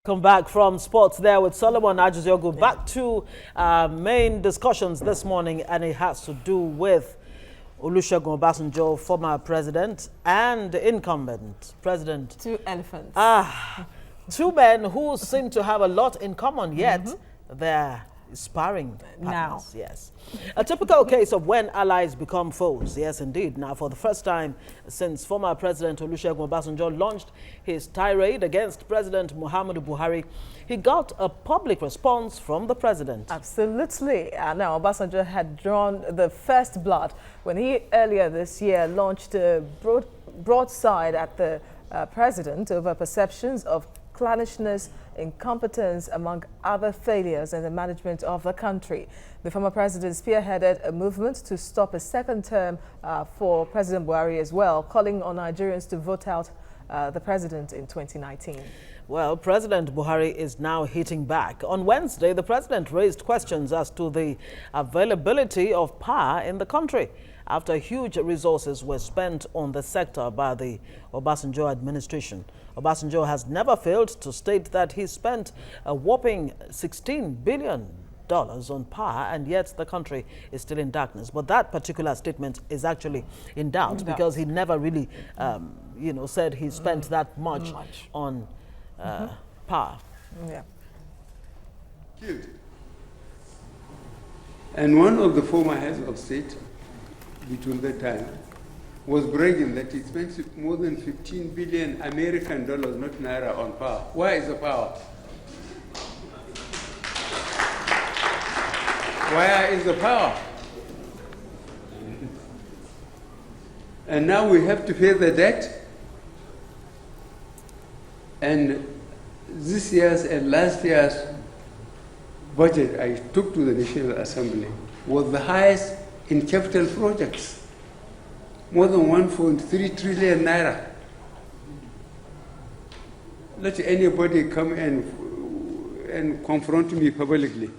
Come back from sports there with Solomon Ajuziogu. Back to main discussions this morning, and it has to do with Olusegun Obasanjo, former president and incumbent president. Two elephants. Two men who seem to have a lot in common, yet they're sparring partners. Yes. A typical case of when allies become foes. Yes, indeed. Now, for the first time since former President Olusegun Obasanjo launched his tirade against President Muhammadu Buhari, he got a public response from the president. Absolutely. Now, Obasanjo had drawn the first blood when he earlier this year launched a broadside at the president over perceptions of clannishness, incompetence, among other failures in the management of the country. The former president spearheaded a movement to stop a second term for President Buhari as well, calling on Nigerians to vote out the president in 2019. Well, President Buhari is now hitting back. On Wednesday, the president raised questions as to the availability of power in the country after huge resources were spent on the sector by the Obasanjo administration. Obasanjo has never failed to state that he spent a whopping $16 billion on power, and yet the country is still in darkness. But that particular statement is actually in doubt because he never really, said he spent that much on power. Yeah. Killed. And one of the former heads of state between that time was bragging that he spent more than 15 billion American dollars, not naira, on power. Where is the power? Where is the power? And now we have to pay the debt. And this year's and last year's budget I took to the National Assembly was the highest in capital projects, more than 1.3 trillion naira. Let anybody come and confront me publicly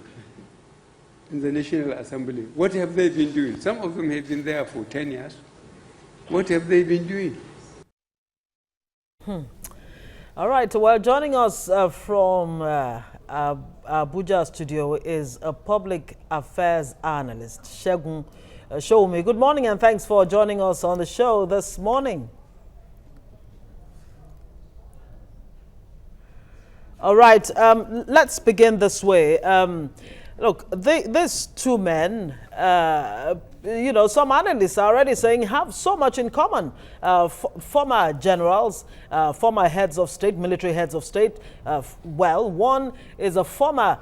in the National Assembly. What have they been doing? Some of them have been there for 10 years. What have they been doing? All right, well, joining us from Abuja studio is a public affairs analyst, Segun Showme. Good morning and thanks for joining us on the show this morning. All right, let's begin this way. Look, these two men, some analysts are already saying have so much in common. Former generals, former heads of state, military heads of state. One is a former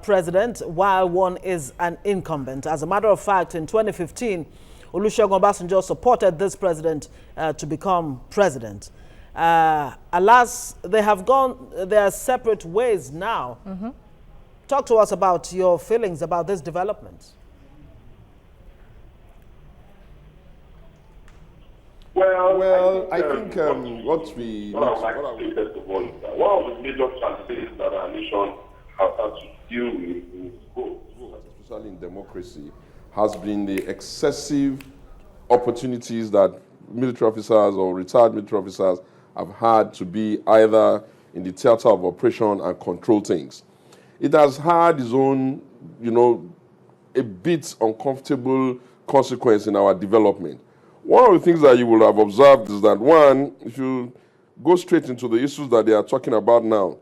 president, while one is an incumbent. As a matter of fact, in 2015, Olusegun Obasanjo supported this president to become president. Alas, they have gone their separate ways now. Talk to us about your feelings about this development. Well, I think what we... One of the major challenges that our nation has had to deal with in schools, especially in democracy, has been the excessive opportunities that military officers or retired military officers have had to be either in the theater of operation and control things. It has had its own, a bit uncomfortable consequence in our development. One of the things that you will have observed is that, one, if you go straight into the issues that they are talking about now,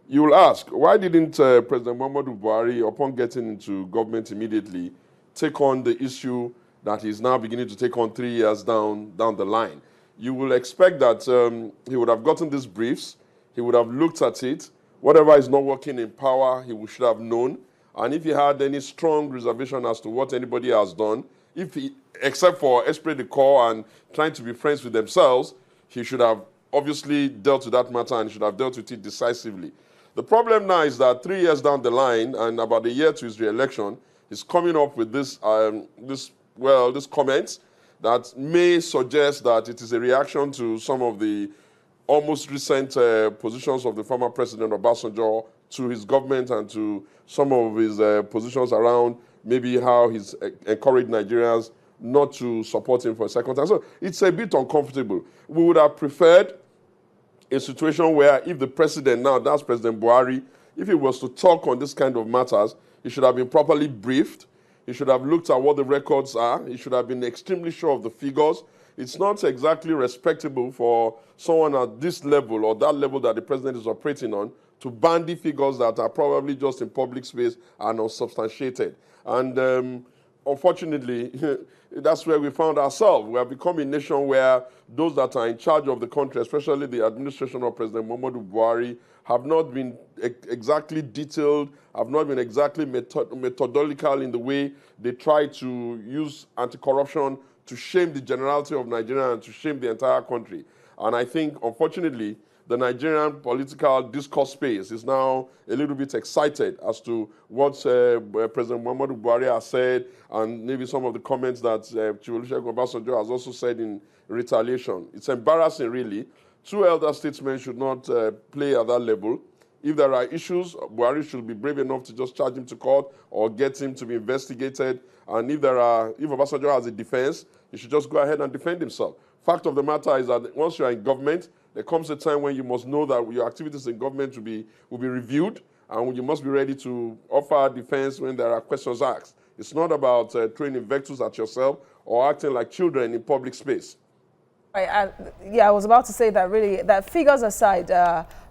you will ask, why didn't President Muhammadu Buhari, upon getting into government immediately, take on the issue that he's now beginning to take on 3 years down the line? You will expect that he would have gotten these briefs, he would have looked at it, whatever is not working in power, he should have known. And if he had any strong reservation as to what anybody has done, except for esprit de corps and trying to be friends with themselves, he should have obviously dealt with that matter and should have dealt with it decisively. The problem now is that 3 years down the line, and about a year to his re-election, he's coming up with this comments that may suggest that it is a reaction to some of the almost recent positions of the former President Obasanjo to his government and to some of his positions around maybe how he's encouraged Nigerians not to support him for a second time. So it's a bit uncomfortable. We would have preferred a situation where if the president, now that's President Buhari, if he was to talk on this kind of matters, he should have been properly briefed. He should have looked at what the records are. He should have been extremely sure of the figures. It's not exactly respectable for someone at this level or that level that the president is operating on to bandy figures that are probably just in public space and unsubstantiated. And unfortunately, that's where we found ourselves. We have become a nation where those that are in charge of the country, especially the administration of President Muhammadu Buhari, have not been exactly detailed, have not been exactly methodological in the way they try to use anti-corruption to shame the generality of Nigeria and to shame the entire country. And I think, unfortunately, the Nigerian political discourse space is now a little bit excited as to what President Muhammadu Buhari has said, and maybe some of the comments that Chief Olusegun Obasanjo has also said in retaliation. It's embarrassing, really. Two elder statesmen should not play at that level. If there are issues, Buhari should be brave enough to just charge him to court or get him to be investigated. And if Obasanjo has a defense, he should just go ahead and defend himself. Fact of the matter is that once you are in government, there comes a time when you must know that your activities in government will be reviewed, and you must be ready to offer defense when there are questions asked. It's not about throwing invectives at yourself or acting like children in public space. Right, yeah, I was about to say that really, that figures aside,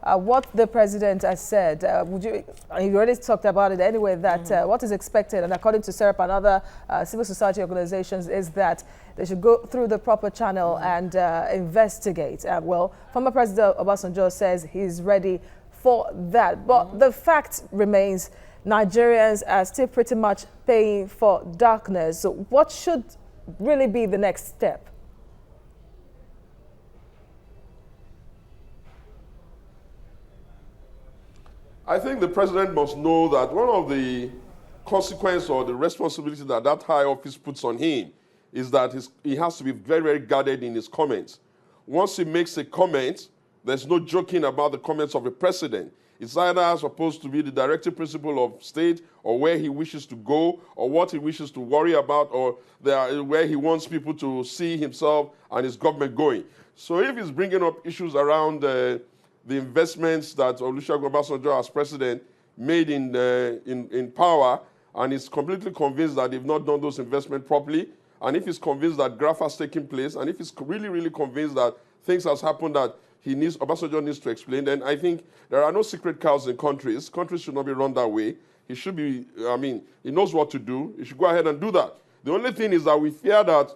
what the president has said, you already talked about it anyway, that what is expected, and according to SERP and other civil society organizations, is that they should go through the proper channel and investigate. Well, former President Obasanjo says he's ready for that. But the fact remains, Nigerians are still pretty much paying for darkness. So what should really be the next step? I think the president must know that one of the consequences or the responsibility that that high office puts on him is that he has to be very, very guarded in his comments. Once he makes a comment, there's no joking about the comments of a president. It's either supposed to be the directive principle of state or where he wishes to go or what he wishes to worry about or where he wants people to see himself and his government going. So if he's bringing up issues around the investments that Olusegun Obasanjo as president made in power, and is completely convinced that they've not done those investments properly, and if he's convinced that graft has taken place, and if he's really, really convinced that things has happened that Obasanjo needs to explain, then I think there are no secret cows in countries. Countries should not be run that way. He should be, he knows what to do. He should go ahead and do that. The only thing is that we fear that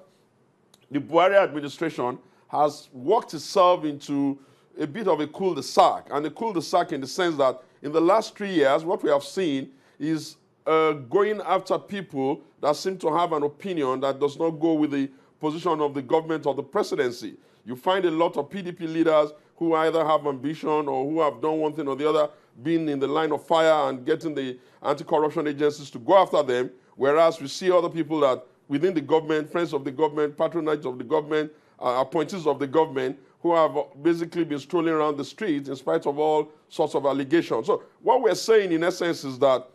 the Buhari administration has worked itself into a bit of a cul-de-sac, and a cul-de-sac in the sense that in the last 3 years, what we have seen is going after people that seem to have an opinion that does not go with the position of the government or the presidency. You find a lot of PDP leaders who either have ambition or who have done one thing or the other, being in the line of fire and getting the anti-corruption agencies to go after them, whereas we see other people that within the government, friends of the government, patronage of the government, appointees of the government, who have basically been strolling around the streets in spite of all sorts of allegations. So what we're saying in essence is that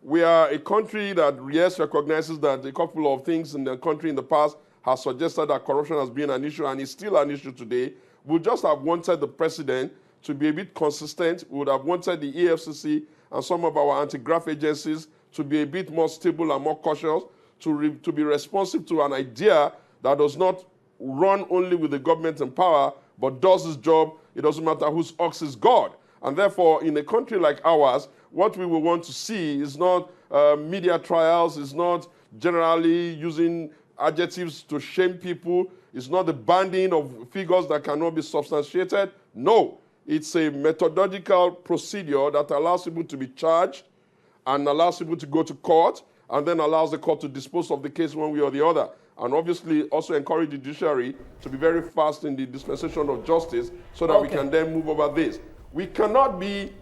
we are a country that, yes, recognizes that a couple of things in the country in the past has suggested that corruption has been an issue and is still an issue today. We just have wanted the president to be a bit consistent. We would have wanted the EFCC and some of our anti-graft agencies to be a bit more stable and more cautious, to be responsive to an idea that does not run only with the government in power, but does his job. It doesn't matter whose ox is God. And therefore, in a country like ours, what we will want to see is not media trials, is not generally using adjectives to shame people, it's not the banding of figures that cannot be substantiated. No, it's a methodological procedure that allows people to be charged and allows people to go to court and then allows the court to dispose of the case one way or the other. And obviously also encourage the judiciary to be very fast in the dispensation of justice so that we can then move over this. We cannot be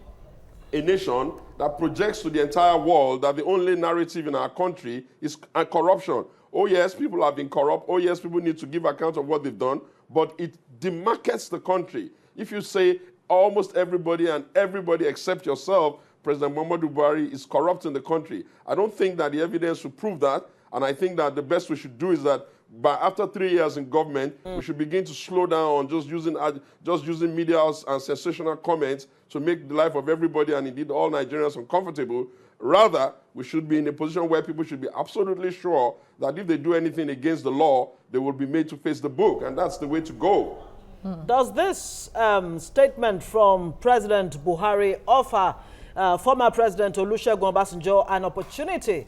a nation that projects to the entire world that the only narrative in our country is corruption. Oh yes, people have been corrupt. Oh yes, people need to give account of what they've done. But it demarcates the country. If you say almost everybody and everybody except yourself, President Muhammadu Buhari, is corrupt in the country, I don't think that the evidence will prove that. And I think that the best we should do is that after 3 years in government, we should begin to slow down on just using media and sensational comments to make the life of everybody and indeed all Nigerians uncomfortable. Rather, we should be in a position where people should be absolutely sure that if they do anything against the law, they will be made to face the book, and that's the way to go. Does this statement from President Buhari offer former President Olusegun Obasanjo an opportunity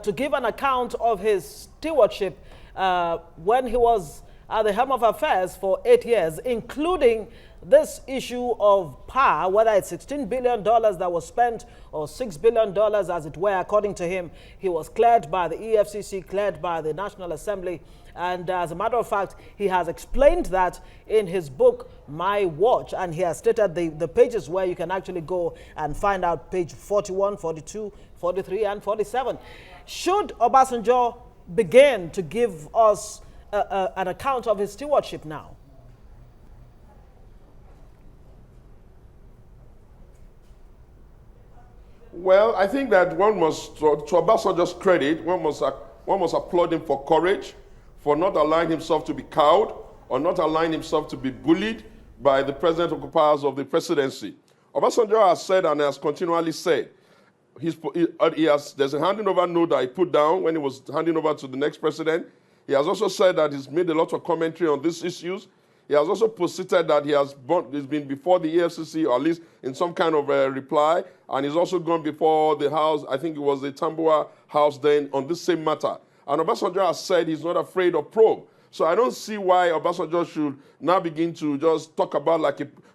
to give an account of his stewardship when he was at the helm of affairs for 8 years, including this issue of power, whether it's $16 billion that was spent or $6 billion, as it were, according to him? He was cleared by the EFCC, cleared by the National Assembly. And as a matter of fact, he has explained that in his book, My Watch, and he has stated the pages where you can actually go and find out page 41, 42, 43, and 47. Should Obasanjo begin to give us an account of his stewardship now? Well, I think that one must, to Obasanjo's credit, one must applaud him for courage, for not allowing himself to be cowed or not allowing himself to be bullied by the present occupiers of the presidency. Obasanjo has said and has continually said, there's a handing over note that he put down when he was handing over to the next president. He has also said that he's made a lot of commentary on these issues. He has also posited that he's been before the EFCC, or at least in some kind of a reply, and he's also gone before the House, I think it was the Tambuwal House then, on this same matter. And Obasanjo has said he's not afraid of probe. So I don't see why Obasanjo should now begin to just talk about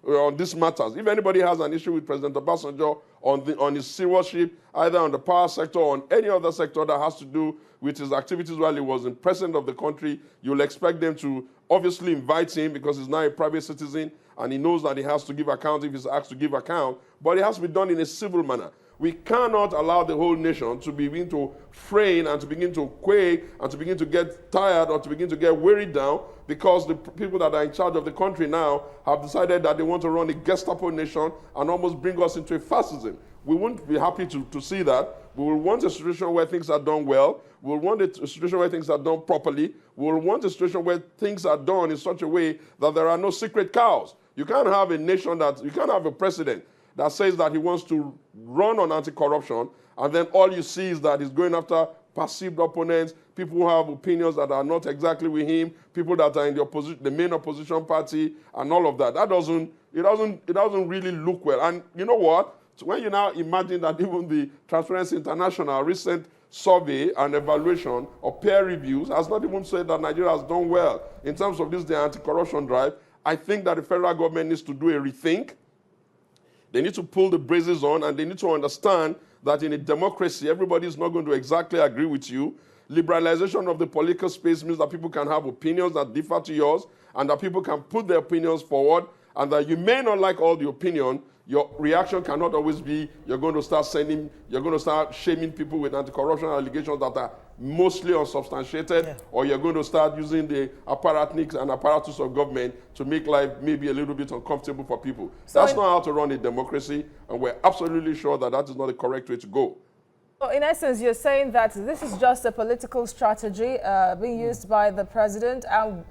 on these matters. If anybody has an issue with President Obasanjo on his stewardship, either on the power sector or on any other sector that has to do with his activities while he was in president of the country, you'll expect them to obviously invite him because he's now a private citizen and he knows that he has to give account if he's asked to give account, but it has to be done in a civil manner. We cannot allow the whole nation to begin to fray and to begin to quake and to begin to get tired or to begin to get wearied down because the people that are in charge of the country now have decided that they want to run a Gestapo nation and almost bring us into a fascism. We wouldn't be happy to see that. We will want a situation where things are done well. We will want a situation where things are done properly. We will want a situation where things are done in such a way that there are no secret cows. You can't have a nation you can't have a president that says that he wants to run on anti-corruption, and then all you see is that he's going after perceived opponents, people who have opinions that are not exactly with him, people that are in the main opposition party, and all of that. It doesn't really look well. And you know what? So when you now imagine that even the Transparency International recent survey and evaluation or peer reviews has not even said that Nigeria has done well in terms of the anti-corruption drive, I think that the federal government needs to do a rethink. They need to pull the braces on, and they need to understand that in a democracy, everybody is not going to exactly agree with you. Liberalization of the political space means that people can have opinions that differ to yours, and that people can put their opinions forward, and that you may not like all the opinion. Your reaction cannot always be you're going to start shaming people with anti-corruption allegations that are mostly unsubstantiated, or you're going to start using the apparatus of government to make life maybe a little bit uncomfortable for people. So that's not how to run a democracy, and we're absolutely sure that that is not the correct way to go. So in essence, you're saying that this is just a political strategy being used by the president.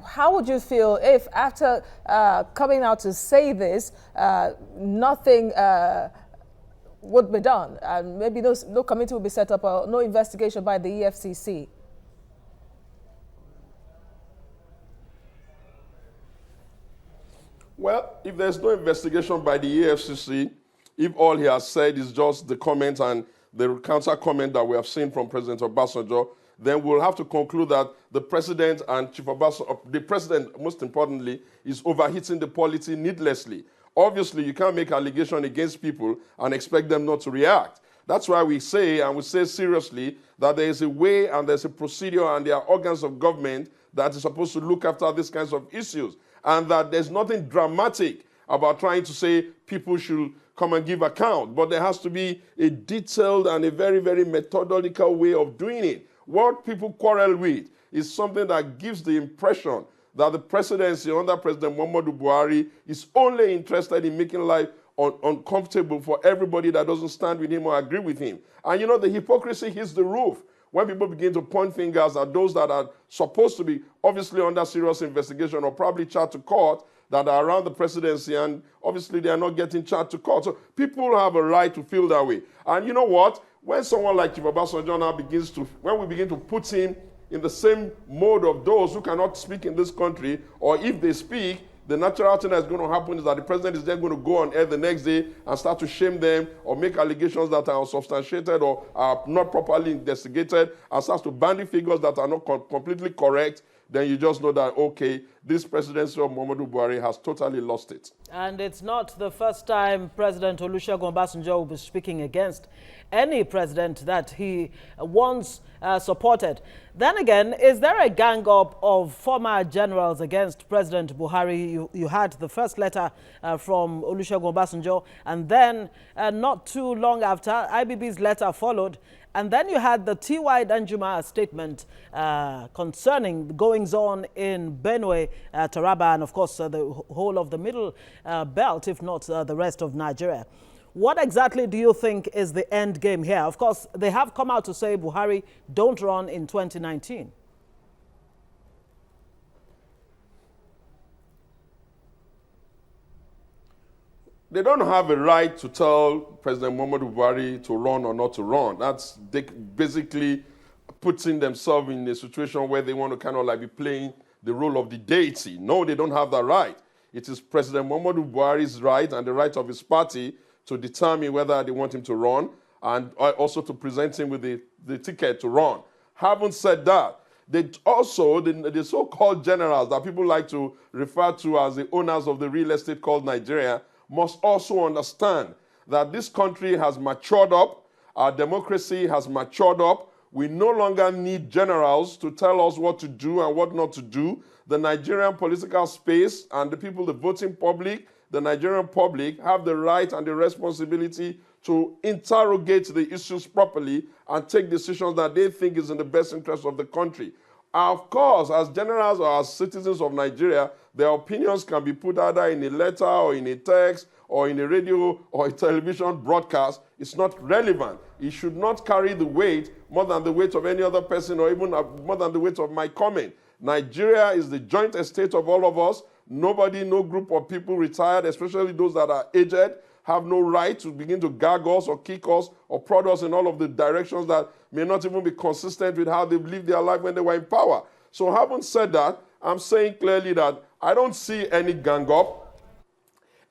How would you feel if after coming out to say this, nothing would be done? And maybe no committee will be set up or no investigation by the EFCC? Well, if there's no investigation by the EFCC, if all he has said is just the comment and the counter comment that we have seen from President Obasanjo, then we'll have to conclude that the president and Chief Obasanjo, the president, most importantly, is overheating the polity needlessly. Obviously, you can't make allegation against people and expect them not to react. That's why we say, and we say seriously, that there is a way and there's a procedure and there are organs of government that is supposed to look after these kinds of issues, and that there's nothing dramatic about trying to say people should come and give account, but there has to be a detailed and a very, very methodical way of doing it. What people quarrel with is something that gives the impression that the presidency under President Muhammadu Buhari is only interested in making life uncomfortable for everybody that doesn't stand with him or agree with him. And you know, the hypocrisy hits the roof when people begin to point fingers at those that are supposed to be obviously under serious investigation or probably charged to court, that are around the presidency, and obviously they are not getting charged to court. So people have a right to feel that way. And you know what? When someone like Chief Obasanjo now when we begin to put him in the same mode of those who cannot speak in this country, or if they speak, the natural thing that's going to happen is that the president is then going to go on air the next day and start to shame them or make allegations that are unsubstantiated or are not properly investigated and starts to bandy figures that are not completely correct. Then you just know that, okay, this presidency of Muhammadu Buhari has totally lost it. And it's not the first time President Olusegun Obasanjo will be speaking against any president that he once supported. Then again, is there a gang up of former generals against President Buhari? You had the first letter from Olusegun Obasanjo, and then not too long after, IBB's letter followed. And then you had the T.Y. Danjuma statement concerning the goings-on in Benue, Taraba, and of course the whole of the middle belt, if not the rest of Nigeria. What exactly do you think is the end game here? Of course, they have come out to say Buhari don't run in 2019. They don't have a right to tell President Muhammadu Buhari to run or not to run. That's basically putting themselves in a situation where they want to kind of like be playing the role of the deity. No, they don't have that right. It is President Muhammadu Buhari's right and the right of his party to determine whether they want him to run and also to present him with the ticket to run. Having said that, they also, the so-called generals that people like to refer to as the owners of the real estate called Nigeria, must also understand that this country has matured up, our democracy has matured up. We no longer need generals to tell us what to do and what not to do. The Nigerian political space and the people, the voting public, the Nigerian public have the right and the responsibility to interrogate the issues properly and take decisions that they think is in the best interest of the country. Of course, as generals or as citizens of Nigeria, their opinions can be put either in a letter or in a text or in a radio or a television broadcast. It's not relevant. It should not carry the weight more than the weight of any other person or even more than the weight of my comment. Nigeria is the joint estate of all of us. Nobody, no group of people retired, especially those that are aged, have no right to begin to gag us or kick us or prod us in all of the directions that may not even be consistent with how they've lived their life when they were in power. So having said that, I'm saying clearly that I don't see any gang up.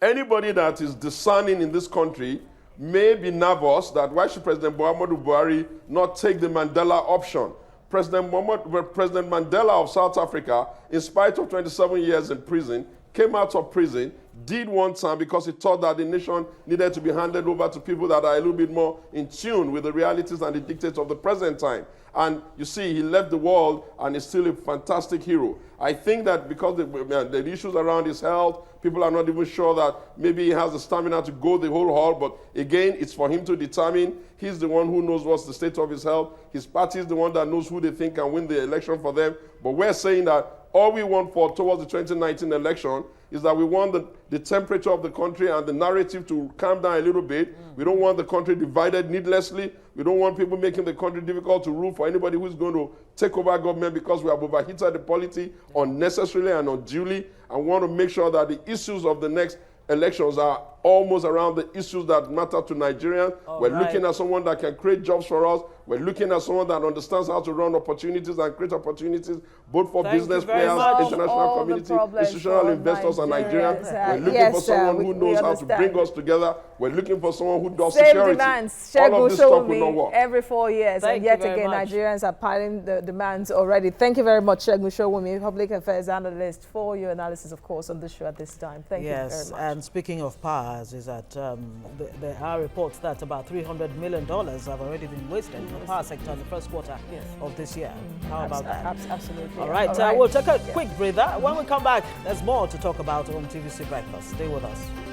Anybody that is discerning in this country may be nervous that why should President Muhammadu Buhari not take the Mandela option? President Mandela of South Africa, in spite of 27 years in prison, came out of prison, did one time because he thought that the nation needed to be handed over to people that are a little bit more in tune with the realities and the dictates of the present time. And you see, he left the world and is still a fantastic hero. I think that because the issues around his health, people are not even sure that maybe he has the stamina to go the whole haul. But again, it's for him to determine. He's the one who knows what's the state of his health. His party is the one that knows who they think can win the election for them. But we're saying that all we want for towards the 2019 election is that we want the temperature of the country and the narrative to calm down a little bit. We don't want the country divided needlessly. We don't want people making the country difficult to rule for anybody who's going to take over government because we have overheated the polity unnecessarily and unduly, and want to make sure that the issues of the next elections are almost around the issues that matter to Nigerians. We're looking at someone that can create jobs for us. We're looking at someone that understands how to run opportunities and create opportunities, both for business players, international community, institutional investors, and Nigerians. We're looking for someone who knows how to bring us together. We're looking for someone who does security. Demands. All of this stuff will not work. Every 4 years. And yet again, Nigerians are piling the demands already. Thank you very much, Segun Showunmi, Public Affairs Analyst, for your analysis, of course, on this show at this time. Thank you very much. And speaking of powers, is that there are reports that about $300 million have already been wasted in the power sector in the first quarter of this year. How about that? Absolutely. All right, we'll take a quick breather. When we come back, there's more to talk about on TVC Breakfast. Stay with us.